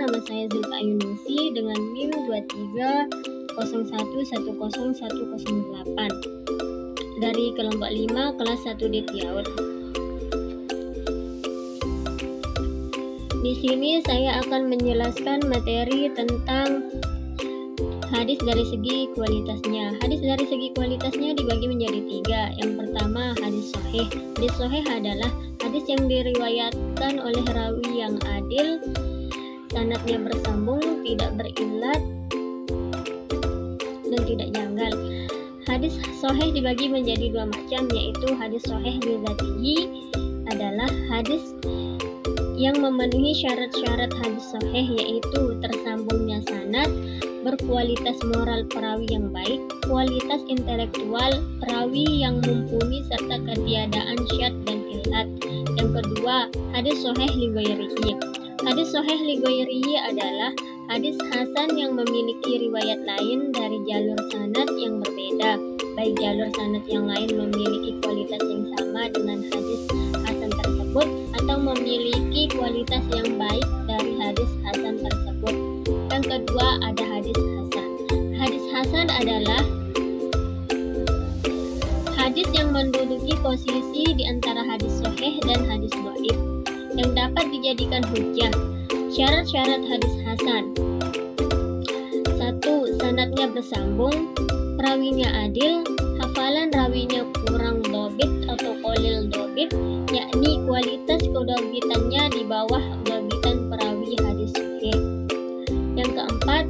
nama saya Zulfa Ayuningsi dengan NIM 2301110108 dari kelompok 5 kelas 1D Tiaut. Di sini saya akan menjelaskan materi tentang hadis dari segi kualitasnya. Hadis dari segi kualitasnya dibagi menjadi 3. Yang pertama, hadis sahih. Hadis sahih adalah hadis yang diriwayatkan oleh rawi yang adil, sanadnya bersambung, tidak berillat, dan tidak janggal. Hadis sahih dibagi menjadi 2 macam, yaitu hadis sahih li dzatihi adalah hadis yang memenuhi syarat-syarat hadis sahih, yaitu tersambungnya sanad, berkualitas moral perawi yang baik, kualitas intelektual perawi yang mumpuni, serta ketiadaan syad dan illat. Yang kedua, hadis sahih li ghairihi. Hadis sahih li ghairihi adalah hadis hasan yang memiliki riwayat lain dari jalur sanad yang berbeda, baik jalur sanad yang lain memiliki kualitas yang sama dengan hadis hasan tersebut atau memiliki kualitas yang baik dari hadis hasan tersebut. Yang kedua, ada hadis hasan. Hadis hasan adalah hadis yang menduduki posisi di antara hadis sahih dan hadis dhaif yang dapat dijadikan hujjah. Syarat-syarat hadis hasan: 1. Sanadnya bersambung, rawinya adil, hafalan rawinya kurang dhabit atau qalil dhabit, yakni kualitas kedabitannya di bawah dabitan perawi hadis sahih. Yang keempat,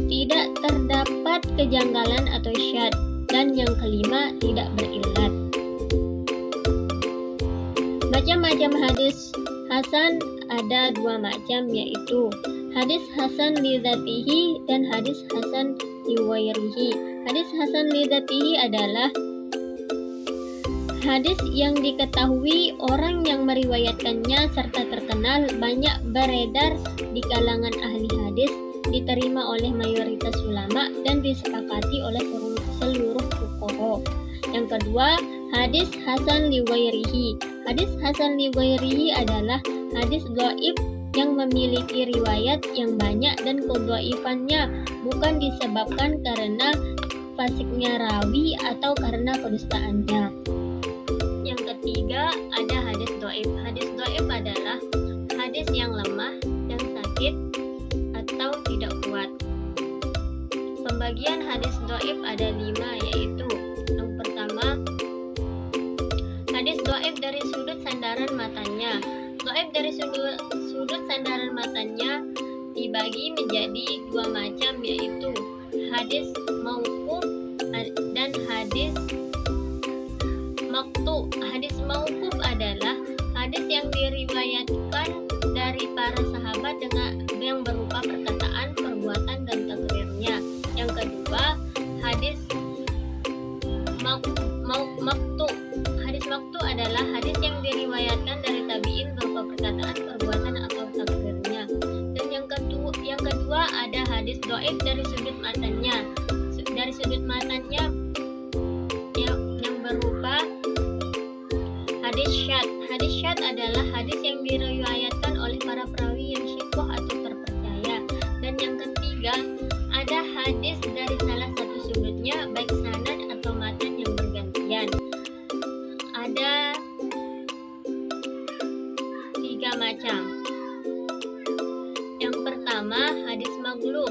tidak terdapat kejanggalan atau syad. Dan yang kelima, tidak berillat. Macam-macam hadis hasan ada 2 macam, yaitu hadis hasan li dzatihi dan hadis hasan li ghairihi. Hadis hasan li dzatihi adalah hadis yang diketahui orang yang meriwayatkannya serta terkenal, banyak beredar di kalangan ahli hadis, diterima oleh mayoritas ulama dan disepakati oleh seluruh fuqaha. Yang kedua, hadis hasan li ghairihi. Hadis hasan li ghairihi adalah hadis dhaif yang memiliki riwayat yang banyak dan kedhaifannya bukan disebabkan karena fasiknya rawi atau karena kedustaannya. Yang ketiga, ada hadis dhaif. Hadis dhaif adalah hadis yang lemah dan sakit atau tidak kuat. Pembagian hadis dhaif ada 5, yaitu yang pertama, hadis dhaif dari sudut sandaran matanya. Dhaif dari sudut sandaran matanya dibagi menjadi 2 macam, yaitu hadis mauquf dan hadis maqtu. Hadis mauquf adalah hadis yang diriwayatkan dari para sahabat dengan yang berupa perkataan, perbuatan, dan takrirnya. Yang kedua, hadis maqtu. Hadis maqtu adalah hadis yang diriwayatkan dari tabi'in berupa perkataan, perbuatan, atau takrirnya. Dan yang kedua ada hadis dhaif dari sudut matanya. Dari sudut matanya yang berupa hadis syad. Hadis syad adalah hadis yang diriwayatkan oleh para perawi yang syiqah atau terpercaya. Dan yang ketiga, ada hadis dari salah satu sudutnya, baik sanad atau matan yang bergantian. Ada 3 macam. Yang pertama, hadis maghlub.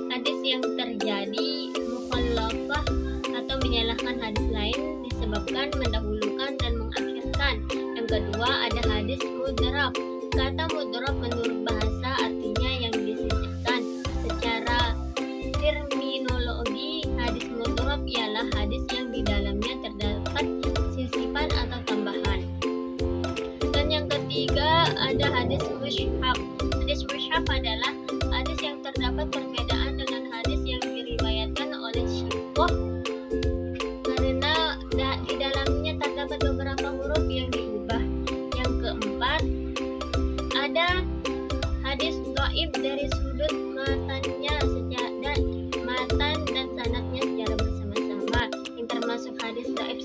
Hadis yang terjadi mukhalafah atau menyalahkan hadis lain disebabkan mendahulukan dan mengakhirkan. Yang kedua, ada hadis mudrab. Kata mudrab menurut bahasa artinya yang disisihkan. Secara terminologi, hadis mudrab ialah hadis yang di dalamnya terdapat sisipan atau tambahan. Dan yang ketiga, ada hadis mushaf. Hadis mushaf adalah hadis yang terdapat perbedaan dengan hadis yang diriwayatkan oleh syiqah karena di dalamnya terdapat beberapa huruf yang diubah. Yang keempat, ada hadis dhaif dari sudut matanya matan dan sanadnya secara bersama-sama, yang termasuk hadis dhaif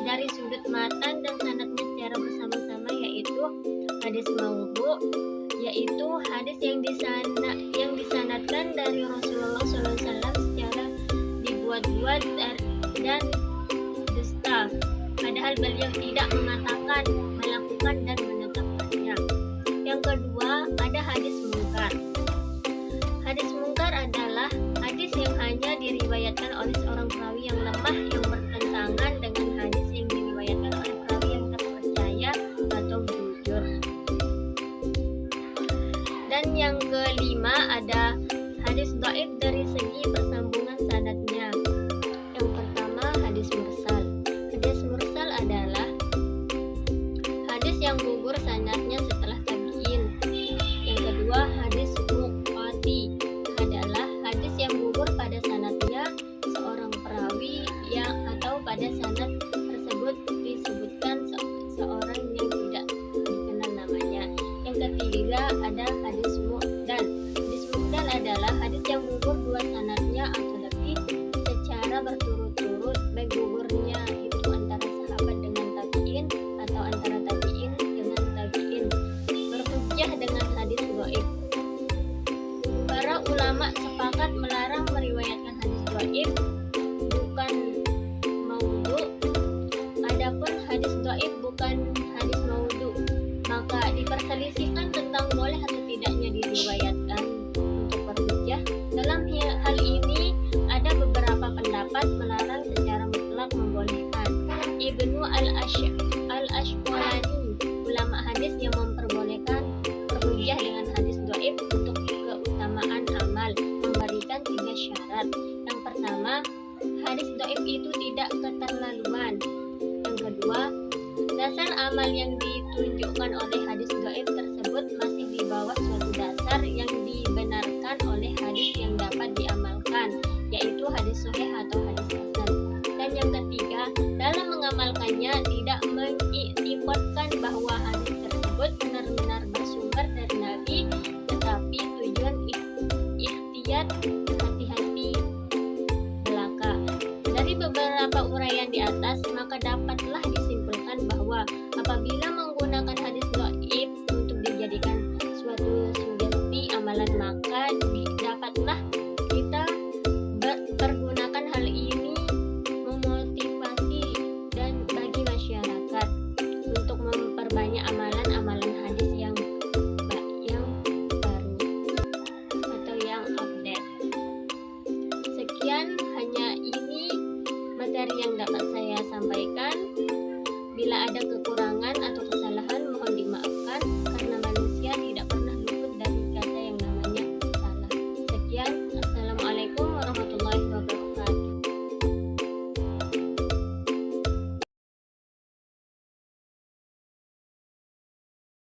dari sudut matan dan sanadnya secara bersama-sama, yaitu hadis hadis maudhu, yaitu hadis yang disanadkan dari Rasulullah SAW secara dibuat-buat dan dusta, padahal beliau tidak mengatakan, melakukan, dan menetapkannya. Yang kedua, ada hadis mungkar. Hadis mungkar adalah hadis yang hanya diriwayatkan oleh seorang perawi yang lemah yang bertentangan dengan hadis yang diriwayatkan oleh perawi yang terpercaya atau jujur. Dan yang kelima, ada hadis dhaif dari segi persambungan sanadnya. Yang pertama, hadis mursal. Hadis mursal adalah hadis yang gugur sanadnya setelah tabi'in. Yang kedua, hadis munqati adalah hadis yang gugur pada sanadnya seorang perawi atau pada sanad tersebut disebutkan seorang yang tidak dikenal namanya. Yang ketiga, ada hadis mu'dal. Hadis mu'dal adalah hadis yang gugur dua sanadnya atau lebih secara berturut-turut, baik gugurnya itu antara sahabat dengan tabi'in atau antara tabi'in dengan tabi'in, berhujjah dengan hadis dhaif. Para ulama sepakat melarang meriwayatkan hadis dhaif, bukan maudhu. Adapun hadis dhaif bukan hadis maudhu, maka diperselisihkan tentang boleh atau tidaknya diriwayatkan untuk berhujjah. Dalam hal ini ada beberapa pendapat melarang secara mutlak membolehkan. Ibnu al-Ashqalani, ulama hadis yang memperbolehkan berhujjah dengan hadis dhaif untuk keutamaan amal, memberikan 3 syarat. Yang pertama, hadis dhaif itu tidak keterlaluan. Yang kedua, dasar amal yang ditunjukkan oleh hadis dhaif tersebut masih di bawah suatu dasar yang dibenarkan oleh hadis yang dapat diamalkan, yaitu hadis sahih atau hadis hasan. Dan yang ketiga, dalam mengamalkannya tidak mengiktikadkan bahwa hadis tersebut